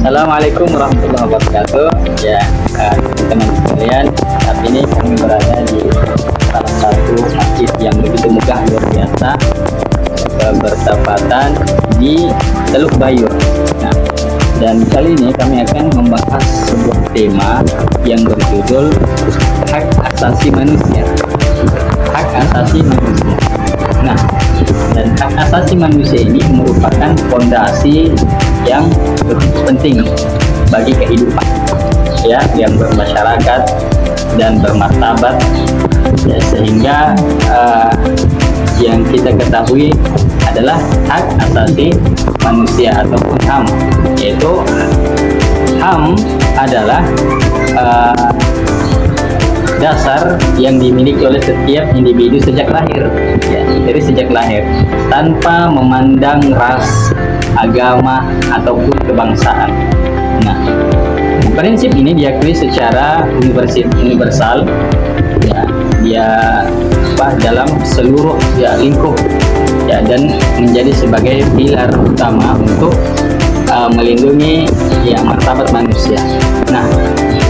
Assalamualaikum warahmatullahi wabarakatuh. Ya, teman-teman sekalian, saat ini kami berada di salah satu masjid yang begitu megah luar biasa, bertepatan di Teluk Bayur. Nah, dan kali ini kami akan membahas sebuah tema yang berjudul hak asasi manusia. Hak asasi manusia. Nah, dan hak asasi manusia ini merupakan fondasi yang penting bagi kehidupan, ya, yang bermasyarakat dan bermartabat, ya, sehingga yang kita ketahui adalah hak asasi manusia ataupun HAM, yaitu HAM adalah dasar yang dimiliki oleh setiap individu sejak lahir, ya, dari sejak lahir, tanpa memandang ras, agama ataupun kebangsaan. Nah, prinsip ini diakui secara universal, ya, dia dalam seluruh lingkup, ya, dan menjadi sebagai pilar utama untuk melindungi, ya, martabat manusia. Nah,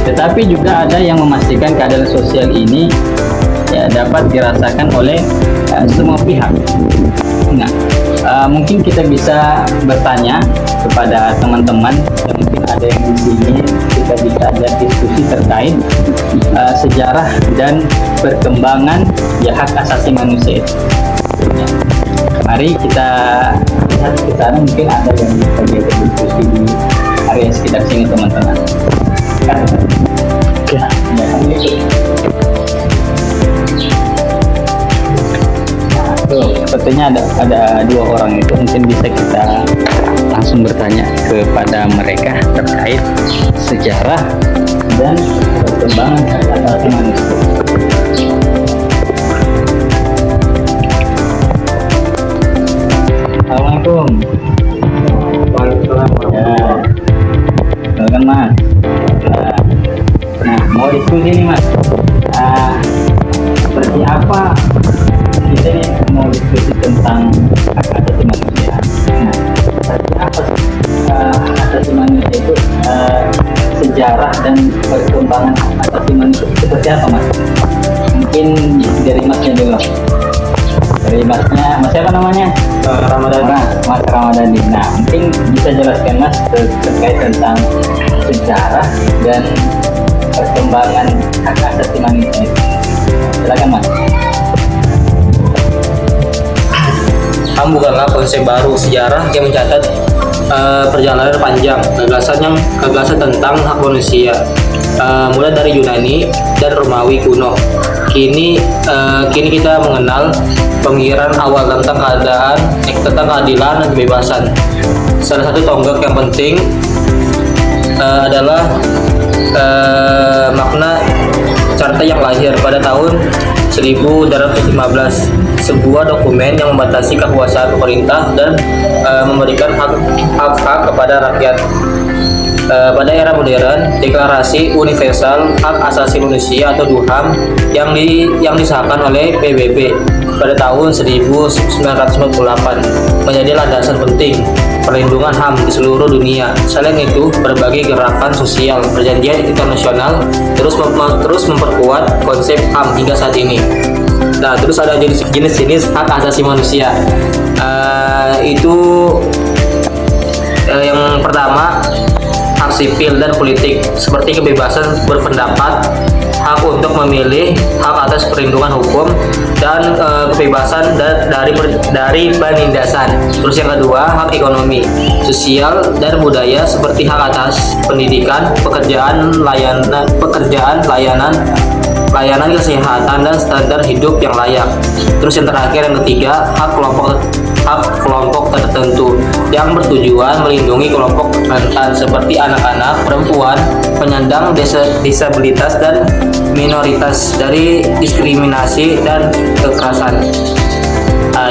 tetapi juga ada yang memastikan keadilan sosial ini, ya, dapat dirasakan oleh semua pihak. Nah, mungkin kita bisa bertanya kepada teman-teman, yang mungkin ada yang di sini, kita bisa ada diskusi terkait sejarah dan perkembangan, ya, hak asasi manusia itu. Ya. Mari kita lihat ke sana, mungkin ada yang bisa diajak diskusi di area sekitar sini, teman-teman. Oke. Nah, tuh, sepertinya ada dua orang itu, mungkin bisa kita langsung bertanya kepada mereka terkait sejarah dan perkembangan hak asasi manusia. Assalamualaikum. Waalaikumsalam. Ya, silakan Mas. Nah, mau diskusi nih Mas. Seperti apa kita nih mau diskusi tentang hak asasi manusia. Nah, seperti apa hak asasi manusia itu, sejarah dan perkembangan hak asasi manusia seperti apa Mas? Mungkin dari Masnya dulu. Dari Masnya, Mas siapa namanya? Ramadhani. Mas Ramadhani. Nah, mungkin bisa jelaskan Mas terkait tentang sejarah dan perkembangan hak asasi manusia. Silakan Mas. HAM bukanlah konsep baru sejarah yang mencatat perjalanan panjang gagasan tentang hak manusia, mulai dari Yunani dan Romawi kuno. Kini kita mengenal pemikiran awal tentang keadilan dan kebebasan. Salah satu tonggak yang penting adalah makna Carta yang lahir pada tahun 1815, sebuah dokumen yang membatasi kekuasaan pemerintah dan memberikan hak-hak kepada rakyat. Pada era modern, Deklarasi Universal Hak Asasi Manusia atau DUHAM yang disahkan oleh PBB pada tahun 1998 menjadi landasan penting perlindungan HAM di seluruh dunia. Selain itu, berbagai gerakan sosial, perjanjian internasional terus memperkuat konsep HAM hingga saat ini. Nah, terus ada jenis-jenis hak asasi manusia. Yang pertama, hak sipil dan politik seperti kebebasan berpendapat, hak untuk memilih, hak atas perlindungan hukum, dan kebebasan dari penindasan. Terus yang kedua, hak ekonomi, sosial, dan budaya seperti hak atas pendidikan, pekerjaan, layanan kesehatan, dan standar hidup yang layak. Terus yang terakhir, yang ketiga, hak kelompok tertentu yang bertujuan melindungi kelompok rentan seperti anak-anak, perempuan, penyandang disabilitas, dan minoritas dari diskriminasi dan kekerasan.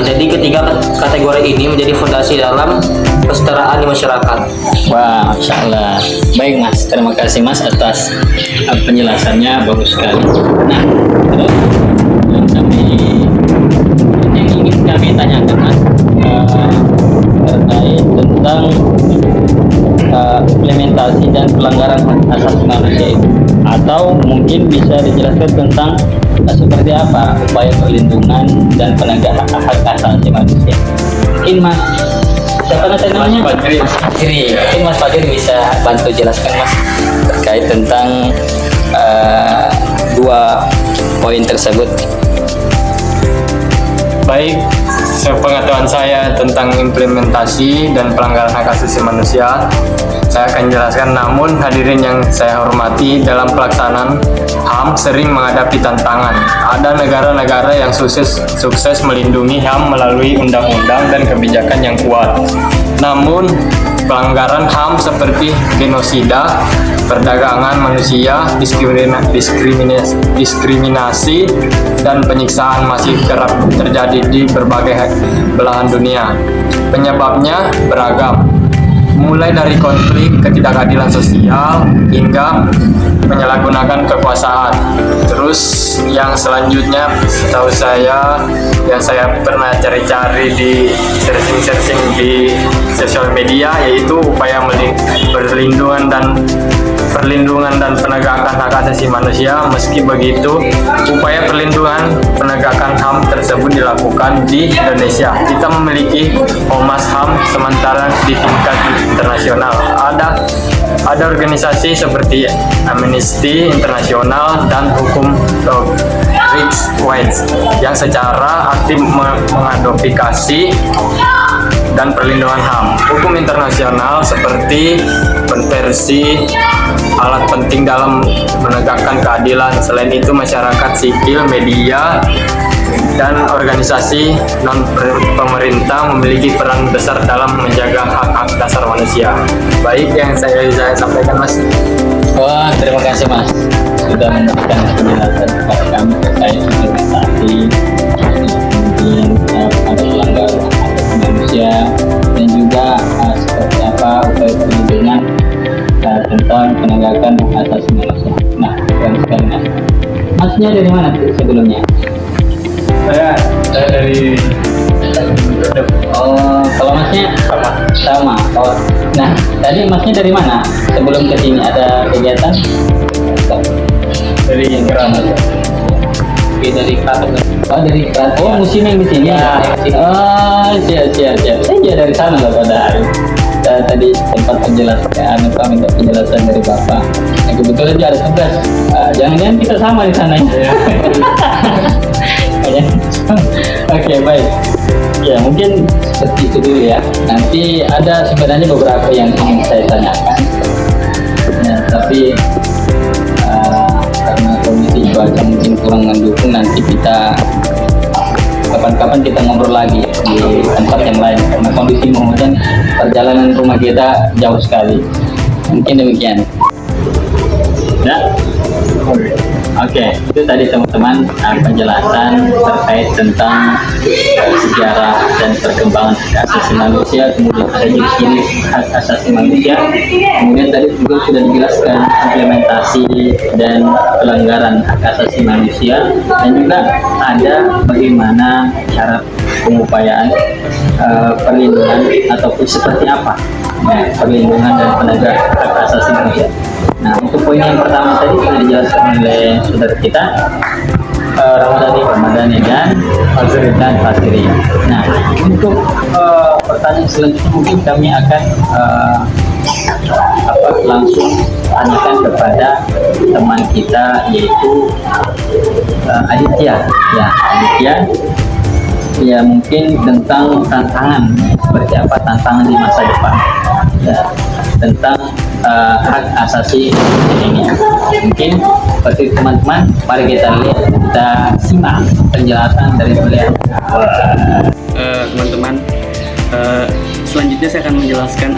Jadi ketiga kategori ini menjadi fondasi dalam kesetaraan di masyarakat. Wah, Masya Allah. Baik Mas, terima kasih Mas atas penjelasannya, bagus sekali. Nah, terus yang ingin kami tanyakan Mas, terkait tentang implementasi asasi dan pelanggaran hak asasi manusia itu? Atau mungkin bisa dijelaskan tentang seperti apa upaya perlindungan dan penegakan hak asasi manusia? Mungkin Mas, siapa namanya? Mas Fadri. Mungkin Mas Fadri bisa bantu jelaskan Mas terkait tentang dua poin tersebut. Baik, sepengetahuan saya tentang implementasi dan pelanggaran hak asasi manusia, saya akan jelaskan. Namun hadirin yang saya hormati, dalam pelaksanaan HAM sering menghadapi tantangan. Ada negara-negara yang sukses melindungi HAM melalui undang-undang dan kebijakan yang kuat. Namun pelanggaran HAM seperti genosida, perdagangan manusia, diskriminasi, dan penyiksaan masih kerap terjadi di berbagai belahan dunia. Penyebabnya beragam, mulai dari konflik, ketidakadilan sosial, hingga penyalahgunaan kekuasaan. Terus yang selanjutnya, setahu saya, yang saya pernah cari-cari di searching di sosial media, yaitu upaya perlindungan dan penegakan hak asasi manusia. Meski begitu, upaya perlindungan penegakan HAM tersebut dilakukan di Indonesia. Kita memiliki Komnas HAM, sementara di tingkat internasional ada organisasi seperti Amnesty International dan Hukum Rights Watch yang secara aktif mengadvokasi dan perlindungan HAM. Hukum internasional seperti konvensi alat penting dalam menegakkan keadilan. Selain itu, masyarakat sipil, media, dan organisasi non-pemerintah memiliki peran besar dalam menjaga hak-hak dasar manusia. Baik yang saya sampaikan, Mas. Wah, terima kasih Mas sudah memberikan penjelasan kepada kami terkait implementasi, kemudian ada pelanggaran hak asasi manusia, dan juga seperti apa upaya perlindungan tentang penegakan hak asasi manusia. Nah, keren sekali Mas. Masnya dari mana sebelumnya? Saya dari kalau Masnya sama. Oh, nah, tadi Masnya dari mana? Sebelum ke sini ada kegiatan? dari Keramat. Oke, dari Kraton. Oh, dari Kraton. Oh, musim yang di sini. Ya, Oh, siap. Saya juga dari sana loh pada hari. Tadi sempat penjelasan, kami minta penjelasan dari Bapak. Nah, kebetulan juga ada tugas. Jangan-jangan kita sama di sana ya. Oke, baik. Ya, mungkin seperti itu dulu ya. Nanti ada sebenarnya beberapa yang ingin saya tanyakan. Ya, tapi karena kondisi cuaca mungkin kurang mendukung, nanti kita kapan-kapan kita ngobrol lagi di tempat yang lain karena kondisi kemudian perjalanan rumah kita jauh sekali. Mungkin demikian. Ya. Oke, itu tadi teman-teman penjelasan terkait tentang sejarah dan perkembangan hak asasi manusia, kemudian ada jenis hak asasi manusia, kemudian tadi juga sudah dijelaskan implementasi dan pelanggaran hak asasi manusia, dan juga ada bagaimana cara pengupayaan perlindungan ataupun seperti apa perlindungan dan penegakan hak asasi manusia. Nah, untuk poin yang pertama tadi sudah dijelaskan oleh saudara kita Ramadhani dan Fazri. Nah, untuk pertanyaan selanjutnya mungkin kami akan langsung tanyakan kepada teman kita, yaitu Aditya. Ya, Aditya. Ya, mungkin tentang tantangan, seperti apa tantangan di masa depan ya, tentang hak asasi ini. Mungkin seperti teman-teman, mari kita lihat, kita simak penjelasan dari beliau. Teman-teman, selanjutnya saya akan menjelaskan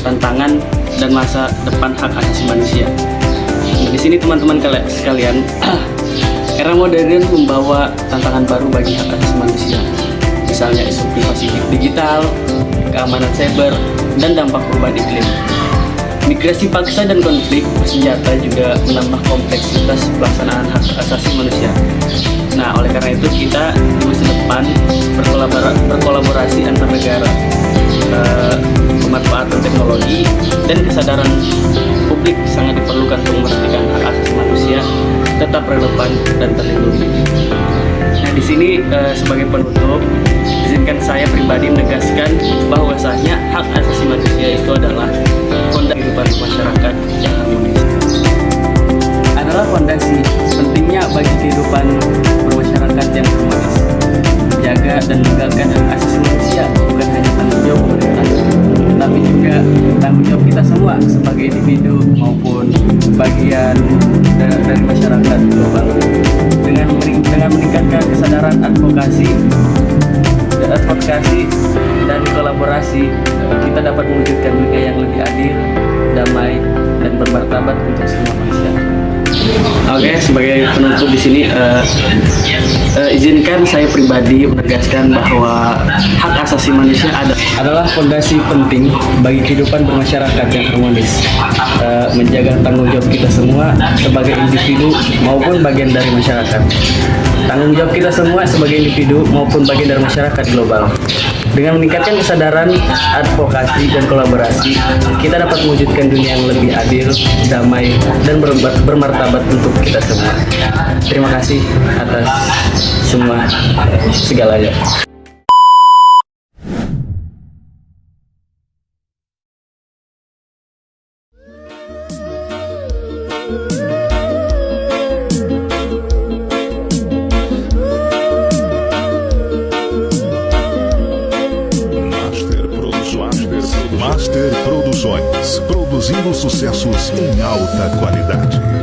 tantangan dan masa depan hak asasi manusia. Di sini teman-teman sekalian, era modern membawa tantangan baru bagi hak asasi manusia, misalnya isu privasi digital, keamanan cyber, dan dampak perubahan iklim. Migrasi paksa dan konflik bersenjata juga menambah kompleksitas pelaksanaan hak asasi manusia. Nah, oleh karena itu kita di masa depan berkolaborasi antar negara, pemanfaatan teknologi dan kesadaran publik sangat diperlukan untuk memastikan hak asasi manusia tetap relevan dan terlindungi. Nah, di sini sebagai penutup, izinkan saya pribadi menegaskan bahwasanya hak asasi manusia itu adalah fondasi kehidupan masyarakat yang harmonis. Adalah fondasi pentingnya bagi kehidupan bermasyarakat yang harmonis. Menjaga dan menegakkan hak asasi manusia bukan hanya tanggung jawab pemerintah, tapi juga tanggung jawab kita semua sebagai individu maupun bagian dari masyarakat global. Dengan meningkatkan kesadaran advokasi dan kolaborasi, kita dapat mewujudkan dunia yang lebih adil, damai, dan bermartabat untuk semua manusia. Oke, sebagai penutup di sini, izinkan saya pribadi menegaskan bahwa hak asasi manusia adalah fondasi penting bagi kehidupan bermasyarakat yang harmonis. Menjaga tanggung jawab kita semua sebagai individu maupun bagian dari masyarakat. Tanggung jawab kita semua sebagai individu maupun bagian dari masyarakat global. Dengan meningkatkan kesadaran, advokasi, dan kolaborasi, kita dapat mewujudkan dunia yang lebih adil, damai, dan bermartabat untuk kita semua. Terima kasih atas semua segalanya. Master Produções, produzindo sucessos em alta qualidade.